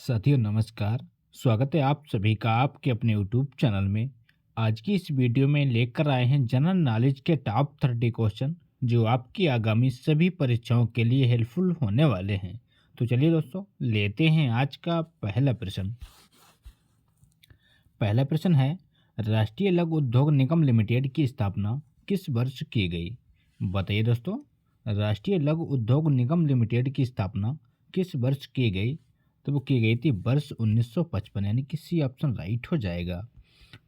साथियों नमस्कार। स्वागत है आप सभी का आपके अपने यूट्यूब चैनल में। आज की इस वीडियो में लेकर आए हैं जनरल नॉलेज के टॉप 30 क्वेश्चन जो आपकी आगामी सभी परीक्षाओं के लिए हेल्पफुल होने वाले हैं। तो चलिए दोस्तों लेते हैं आज का पहला प्रश्न। पहला प्रश्न है, राष्ट्रीय लघु उद्योग निगम लिमिटेड की स्थापना किस वर्ष की गई? बताइए दोस्तों, राष्ट्रीय लघु उद्योग निगम लिमिटेड की स्थापना किस वर्ष की गई? तो वो की गई थी वर्ष 1955, यानी कि सी ऑप्शन राइट हो जाएगा।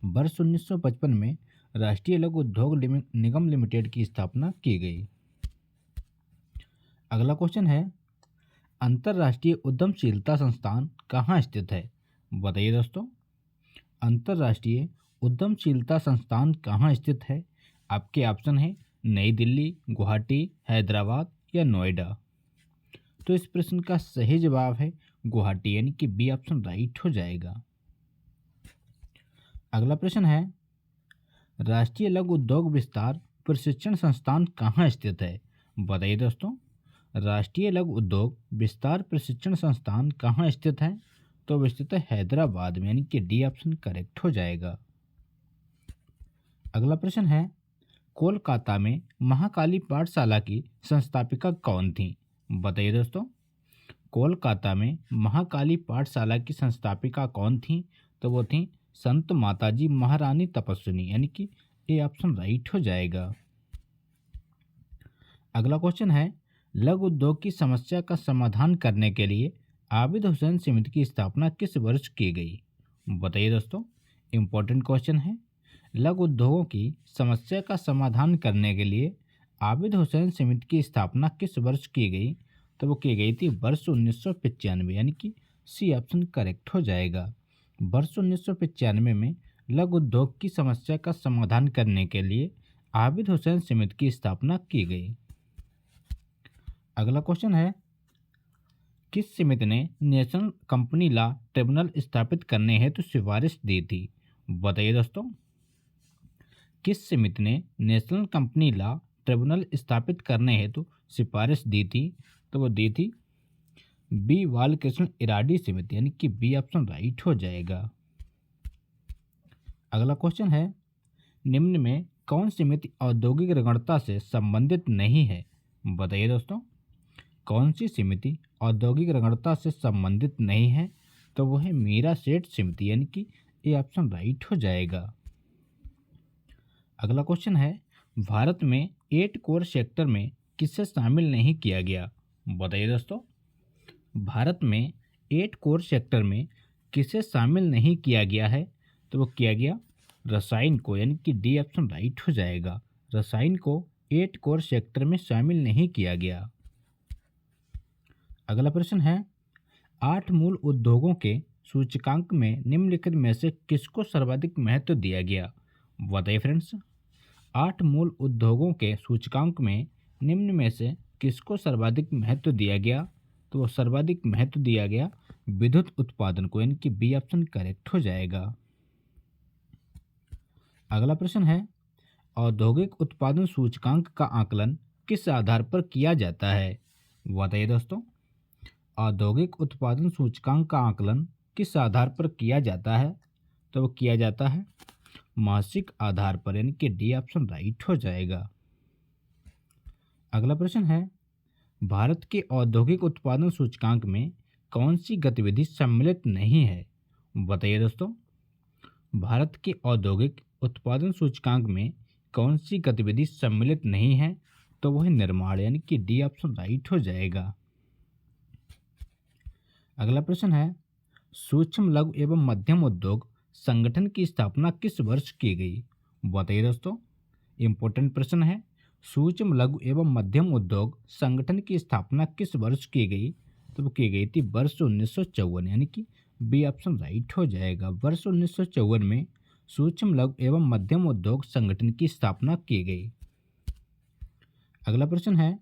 वर्ष 1955 में राष्ट्रीय लघु उद्योग निगम लिमिटेड की स्थापना की गई। अगला क्वेश्चन है, अंतर्राष्ट्रीय उद्यमशीलता संस्थान कहाँ स्थित है? बताइए दोस्तों, अंतर्राष्ट्रीय उद्यमशीलता संस्थान कहाँ स्थित है? आपके ऑप्शन है नई दिल्ली, गुवाहाटी, हैदराबाद या नोएडा। तो इस प्रश्न का सही जवाब है गुवाहाटी, यानी कि बी ऑप्शन राइट हो जाएगा। अगला प्रश्न है, राष्ट्रीय लघु उद्योग विस्तार प्रशिक्षण संस्थान कहाँ स्थित है? बताइए दोस्तों, राष्ट्रीय लघु उद्योग विस्तार प्रशिक्षण संस्थान कहाँ स्थित है? तो वह स्थित है हैदराबाद में, यानी कि डी ऑप्शन करेक्ट हो जाएगा। अगला प्रश्न है, कोलकाता में महाकाली पाठशाला की संस्थापिका कौन थी? बताइए दोस्तों, कोलकाता में महाकाली पाठशाला की संस्थापिका कौन थी? तो वो थी संत माताजी महारानी तपस्विनी, यानी कि ए ऑप्शन राइट हो जाएगा। अगला क्वेश्चन है, लघु उद्योग की समस्या का समाधान करने के लिए आबिद हुसैन समिति की स्थापना किस वर्ष की गई? बताइए दोस्तों, इम्पोर्टेंट क्वेश्चन है। लघु उद्योगों की समस्या का समाधान करने के लिए आबिद हुसैन समिति की स्थापना किस वर्ष की गई? तो वो की गई थी वर्ष 1995, यानी कि सी ऑप्शन करेक्ट हो जाएगा। वर्ष 1995 में लघु उद्योग की समस्या का समाधान करने के लिए आबिद हुसैन समिति की स्थापना की गई। अगला क्वेश्चन है, किस समिति ने नेशनल कंपनी लॉ ट्रिब्यूनल स्थापित करने हेतु सिफारिश दी थी? बताइए दोस्तों, किस समिति ने नेशनल कंपनी लॉ ट्रिब्यूनल स्थापित करने हेतु सिफारिश दी थी? तो वो दी थी बी बालकृष्ण इराडी समिति, यानी कि बी ऑप्शन राइट हो जाएगा। अगला क्वेश्चन है, निम्न में कौन समिति औद्योगिक ऋणग्रहणता से संबंधित नहीं है? बताइए दोस्तों, कौन सी समिति औद्योगिक ऋणग्रहणता से संबंधित नहीं है? तो वो है मीरा सेठ समिति, यानी कि ए ऑप्शन राइट हो जाएगा। अगला क्वेश्चन है, भारत में 8 कोर सेक्टर में किसे शामिल नहीं किया गया? बताइए दोस्तों, भारत में 8 कोर सेक्टर में किसे शामिल नहीं किया गया है? तो वो किया गया रसायन को, यानी कि डी ऑप्शन राइट हो जाएगा। रसायन को 8 कोर सेक्टर में शामिल नहीं किया गया। अगला प्रश्न है, 8 मूल उद्योगों के सूचकांक में निम्नलिखित में से किसको सर्वाधिक महत्व दिया गया? बताइए फ्रेंड्स, 8 मूल उद्योगों के सूचकांक में निम्न में से किसको सर्वाधिक महत्व दिया गया? तो वो सर्वाधिक महत्व दिया गया विद्युत उत्पादन को, यानी कि बी ऑप्शन करेक्ट हो जाएगा। अगला प्रश्न है, औद्योगिक उत्पादन सूचकांक का आकलन किस आधार पर किया जाता है? बताइए दोस्तों, औद्योगिक उत्पादन सूचकांक का आकलन किस आधार पर किया जाता है? तो वो किया जाता है मासिक आधार पर, यानी कि डी ऑप्शन राइट हो जाएगा। अगला प्रश्न है, भारत के औद्योगिक उत्पादन सूचकांक में कौन सी गतिविधि सम्मिलित नहीं है? बताइए दोस्तों, भारत के औद्योगिक उत्पादन सूचकांक में कौन सी गतिविधि सम्मिलित नहीं है? तो वह निर्माण, यानी कि डी ऑप्शन राइट हो जाएगा। अगला प्रश्न है, सूक्ष्म लघु एवं मध्यम उद्योग संगठन की स्थापना किस वर्ष की गई? बताइए दोस्तों, इम्पोर्टेंट प्रश्न है। सूक्ष्म लघु एवं मध्यम उद्योग संगठन की स्थापना किस वर्ष की गई? तो वो की गई थी वर्ष 1954, यानी कि बी ऑप्शन राइट हो जाएगा। वर्ष 1954 में सूक्ष्म लघु एवं मध्यम उद्योग संगठन की स्थापना की गई। अगला प्रश्न है,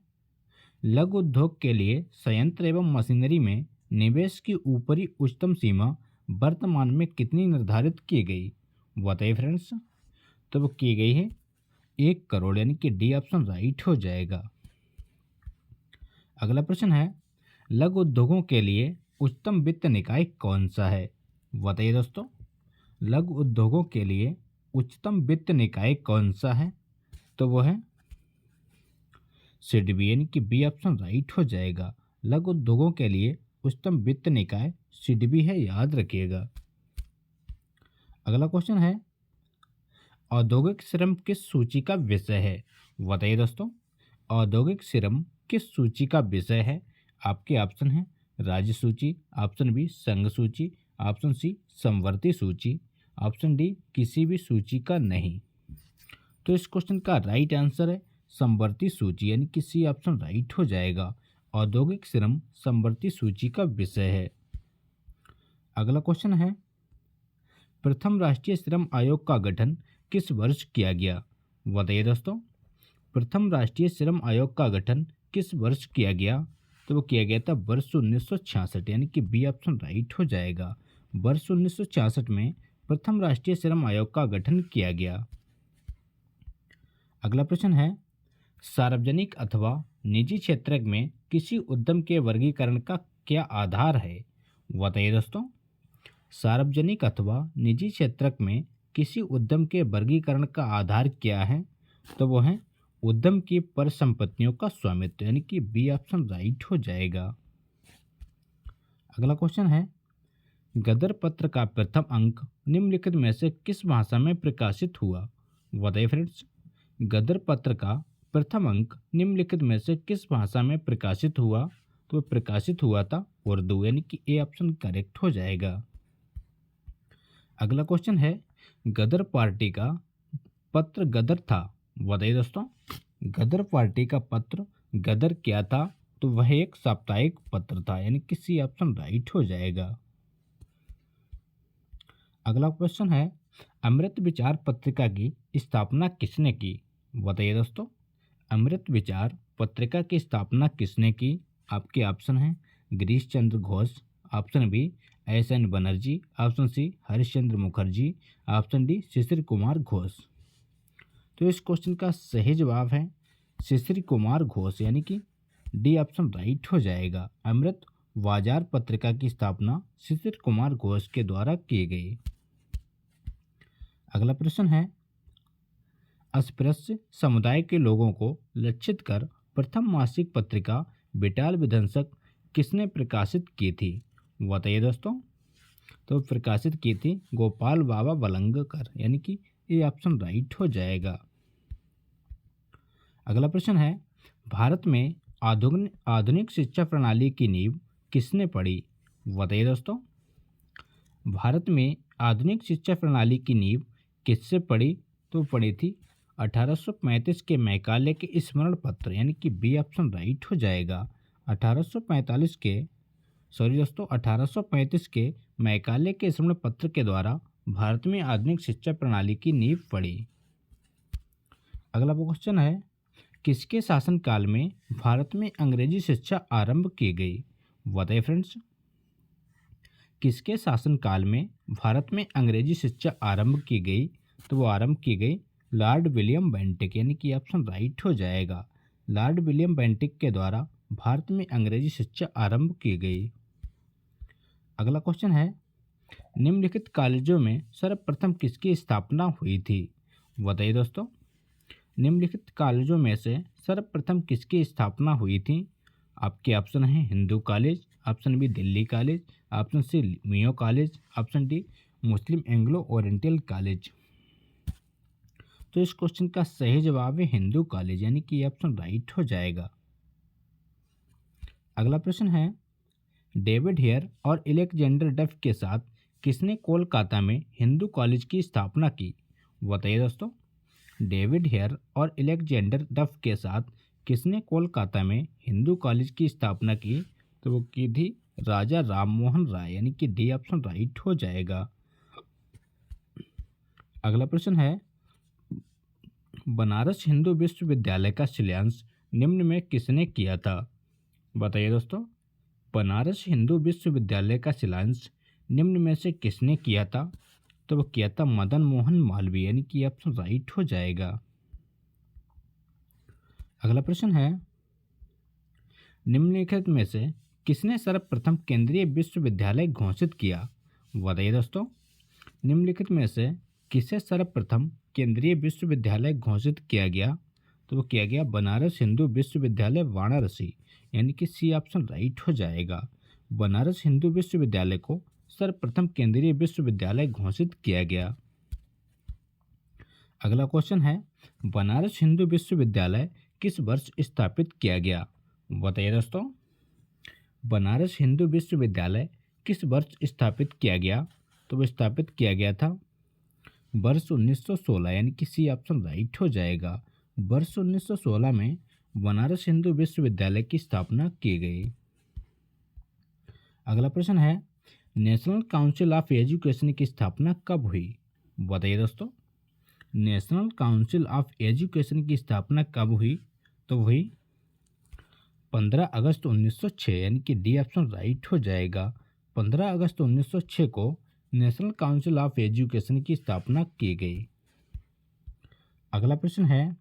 लघु उद्योग के लिए संयंत्र एवं मशीनरी में निवेश की ऊपरी उच्चतम सीमा वर्तमान में कितनी निर्धारित की गई? बताइए फ्रेंड्स, तो वो की गई है 1 करोड़, यानी कि डी ऑप्शन राइट हो जाएगा। अगला प्रश्न है, लघु उद्योगों के लिए उच्चतम वित्त निकाय कौन सा है? बताइए दोस्तों, लघु उद्योगों के लिए उच्चतम वित्त निकाय कौन सा है? तो वो है सिडबी, यानी कि बी ऑप्शन राइट हो जाएगा। लघु उद्योगों के लिए उच्चतम वित्त निकाय सिडबी है, याद रखिएगा। अगला क्वेश्चन है, औद्योगिक श्रम किस सूची का विषय है? बताइए दोस्तों, औद्योगिक श्रम किस सूची का विषय है? आपके ऑप्शन है राज्य सूची, ऑप्शन बी संघ सूची, ऑप्शन सी समवर्ती सूची, ऑप्शन डी किसी भी सूची का नहीं। तो इस क्वेश्चन का राइट आंसर है समवर्ती सूची, यानी कि सी ऑप्शन राइट हो जाएगा। औद्योगिक श्रम समवर्ती सूची का विषय है। अगला क्वेश्चन है, प्रथम राष्ट्रीय श्रम आयोग का गठन किस वर्ष किया गया? बताइए दोस्तों, प्रथम राष्ट्रीय श्रम आयोग का गठन किस वर्ष किया गया? तो वो किया गया था वर्ष 1966, यानी कि बी ऑप्शन राइट हो जाएगा। वर्ष 1966 में प्रथम राष्ट्रीय श्रम आयोग का गठन किया गया। अगला प्रश्न है, सार्वजनिक अथवा निजी क्षेत्र में किसी उद्यम के वर्गीकरण का क्या आधार है? बताइए दोस्तों, सार्वजनिक अथवा निजी क्षेत्र में किसी उद्यम के वर्गीकरण का आधार क्या है? तो वो है उद्यम की परिसंपत्तियों का स्वामित्व, यानी कि बी ऑप्शन राइट हो जाएगा। अगला क्वेश्चन है, गदर पत्र का प्रथम अंक निम्नलिखित में से किस भाषा में प्रकाशित हुआ? बताइए फ्रेंड्स, गदर पत्र का प्रथम अंक निम्नलिखित में से किस भाषा में प्रकाशित हुआ? तो प्रकाशित हुआ था उर्दू, यानी कि ए ऑप्शन करेक्ट हो जाएगा। अगला क्वेश्चन है, गदर पार्टी का पत्र गदर था। बताइए दोस्तों, गदर पार्टी का पत्र गदर क्या था? तो वह एक साप्ताहिक पत्र था, यानी कि सी ऑप्शन राइट हो जाएगा। अगला क्वेश्चन है, अमृत विचार पत्रिका की स्थापना किसने की? बताइए दोस्तों, अमृत विचार पत्रिका की स्थापना किसने की? आपके ऑप्शन हैं Girish Chandra Ghosh, option B S N. Banerjee, option C Harishchandra Mukherjee, option D Shishir Kumar Ghosh. तो इस क्वेश्चन का सही जवाब है शिशिर कुमार घोष, यानी कि डी ऑप्शन राइट हो जाएगा। अमृत बाजार पत्रिका की स्थापना शिशिर कुमार घोष के द्वारा की गई। अगला प्रश्न है, अस्पृश्य समुदाय के लोगों को लक्षित कर प्रथम मासिक पत्रिका बेताल विध्वंसक किसने प्रकाशित की थी? बताइए दोस्तों, तो प्रकाशित की थी गोपाल बाबा वलंगकर, यानी कि ये ऑप्शन राइट हो जाएगा। अगला प्रश्न है, भारत में आधुनिक शिक्षा प्रणाली की नींव किसने पड़ी? बताइए दोस्तों, भारत में आधुनिक शिक्षा प्रणाली की नींव किससे पड़ी? तो पड़ी थी 1835 के मैकाले के स्मरण पत्र, यानी कि बी ऑप्शन राइट हो जाएगा। 1835 के मैकाले के स्मरण पत्र के द्वारा भारत में आधुनिक शिक्षा प्रणाली की नींव पड़ी। अगला क्वेश्चन है, किसके शासनकाल में भारत में अंग्रेजी शिक्षा आरंभ की गई? बताइए फ्रेंड्स, किसके शासनकाल में भारत में अंग्रेजी शिक्षा आरंभ की गई? तो वो आरंभ की गई लॉर्ड विलियम बेंटिक, यानी कि ऑप्शन राइट हो जाएगा। लॉर्ड विलियम बेंटिक के द्वारा भारत में अंग्रेजी शिक्षा आरंभ की गई। अगला क्वेश्चन है, निम्नलिखित कॉलेजों में सर्वप्रथम किसकी स्थापना हुई थी? बताइए दोस्तों, निम्नलिखित कॉलेजों में से सर्वप्रथम किसकी स्थापना हुई थी? आपके ऑप्शन है Hindu college, option B Delhi college, option C Mayo college, option D Muslim Anglo Oriental college. तो इस क्वेश्चन का सही जवाब है हिंदू कॉलेज, यानी कि ऑप्शन राइट हो जाएगा। अगला प्रश्न है, डेविड हेयर और अलेक्जेंडर डफ के साथ किसने कोलकाता में हिंदू कॉलेज की स्थापना की? बताइए दोस्तों, डेविड हेयर और अलेक्जेंडर डफ के साथ किसने कोलकाता में हिंदू कॉलेज की स्थापना की? तो वो की थी राजा राममोहन राय, यानी कि डी ऑप्शन राइट हो जाएगा। अगला प्रश्न है, बनारस हिंदू विश्वविद्यालय का शिलान्यास निम्न में किसने किया था? बताइए दोस्तों, बनारस हिंदू विश्वविद्यालय का शिलान्यास निम्न में से किसने किया था? तो वो किया था मदन मोहन मालवीय, यानी कि ऑप्शन राइट हो जाएगा। अगला प्रश्न है, निम्नलिखित में से किसने सर्वप्रथम केंद्रीय विश्वविद्यालय घोषित किया? बताइए दोस्तों, निम्नलिखित में से किसे सर्वप्रथम केंद्रीय विश्वविद्यालय घोषित किया गया? तो वो किया गया बनारस हिंदू विश्वविद्यालय वाराणसी, यानी कि सी ऑप्शन राइट हो जाएगा। बनारस हिंदू विश्वविद्यालय को सर्वप्रथम केंद्रीय विश्वविद्यालय घोषित किया गया। अगला क्वेश्चन है, बनारस हिंदू विश्वविद्यालय किस वर्ष स्थापित किया गया? बताइए दोस्तों, बनारस हिंदू विश्वविद्यालय किस वर्ष स्थापित किया गया? तो वो स्थापित किया गया था वर्ष 1916, यानी कि सी ऑप्शन राइट हो जाएगा। वर्ष 1916 में बनारस हिंदू विश्वविद्यालय की स्थापना की गई। अगला प्रश्न है, नेशनल काउंसिल ऑफ एजुकेशन की स्थापना कब हुई? बताइए दोस्तों, नेशनल काउंसिल ऑफ एजुकेशन की स्थापना कब हुई? तो हुई 15 अगस्त 1906, यानी कि डी ऑप्शन राइट हो जाएगा। 15 अगस्त 1906 को नेशनल काउंसिल ऑफ एजुकेशन की स्थापना की गई। अगला प्रश्न है,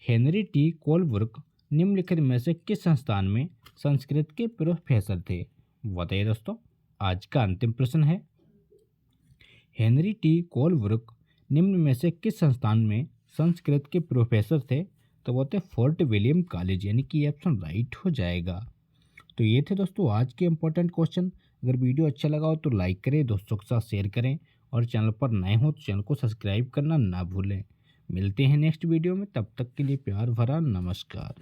हेनरी टी कोलब्रुक निम्नलिखित में से किस संस्थान में संस्कृत के प्रोफेसर थे? बताइए दोस्तों, आज का अंतिम प्रश्न है, हेनरी टी कोलब्रुक निम्न में से किस संस्थान में संस्कृत के प्रोफेसर थे? तो वो थे फोर्ट विलियम कॉलेज, यानी कि ऑप्शन राइट हो जाएगा। तो ये थे दोस्तों आज के इंपॉर्टेंट क्वेश्चन। अगर वीडियो अच्छा लगा हो तो लाइक करें, दोस्तों के साथ शेयर करें, और चैनल पर नए हो तो चैनल को सब्सक्राइब करना ना भूलें। मिलते हैं नेक्स्ट वीडियो में, तब तक के लिए प्यार भरा नमस्कार।